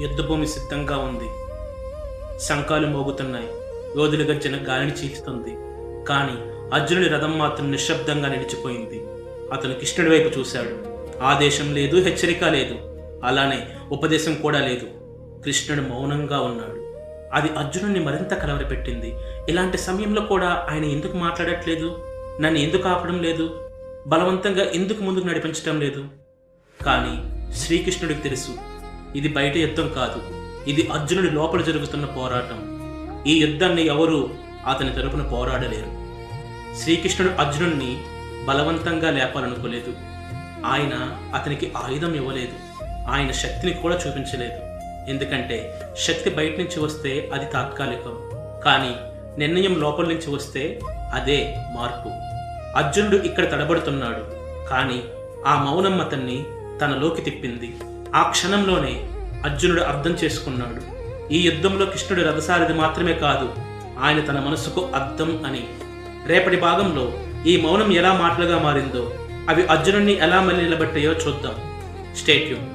యుద్ధభూమి సిద్ధంగా ఉంది. శంఖాలు మోగుతున్నాయి. యోధుల గర్జన గాలిని చీల్చుతుంది. కానీ అర్జునుడి రథం మాత్రం నిశ్శబ్దంగా నిలిచిపోయింది. అతను కృష్ణుడి వైపు చూశాడు. ఆదేశం లేదు, హెచ్చరిక లేదు, అలానే ఉపదేశం కూడా లేదు. కృష్ణుడు మౌనంగా ఉన్నాడు. అది అర్జునుడిని మరింత కలవరపెట్టింది. ఇలాంటి సమయంలో కూడా ఆయన ఎందుకు మాట్లాడట్లేదు? నన్ను ఎందుకు ఆపడం లేదు? బలవంతంగా ఎందుకు ముందుకు నడిపించడం లేదు? కానీ శ్రీకృష్ణుడికి తెలుసు, ఇది బయట యుద్ధం కాదు, ఇది అర్జునుడి లోపల జరుగుతున్న పోరాటం. ఈ యుద్ధాన్ని ఎవరూ అతని తరపున పోరాడలేరు. శ్రీకృష్ణుడు అర్జునుడిని బలవంతంగా లేపాలనుకోలేదు. ఆయన అతనికి ఆయుధం ఇవ్వలేదు. ఆయన శక్తిని కూడా చూపించలేదు. ఎందుకంటే శక్తి బయట నుంచి వస్తే అది తాత్కాలికం, కానీ నిర్ణయం లోపల నుంచి వస్తే అదే మార్పు. అర్జునుడు ఇక్కడ తడబడుతున్నాడు, కానీ ఆ మౌనం అతన్ని తనలోకి తిప్పింది. ఆ క్షణంలోనే అర్జునుడు అర్థం చేసుకున్నాడు, ఈ యుద్ధంలో కృష్ణుడి రథసారథి మాత్రమే కాదు, ఆయన తన మనసుకు అర్థం అని. రేపటి భాగంలో ఈ మౌనం ఎలా మాటలుగా మారిందో, అవి అర్జునుడిని ఎలా మళ్ళీ నిలబెట్టాయో చూద్దాం. Stay tune.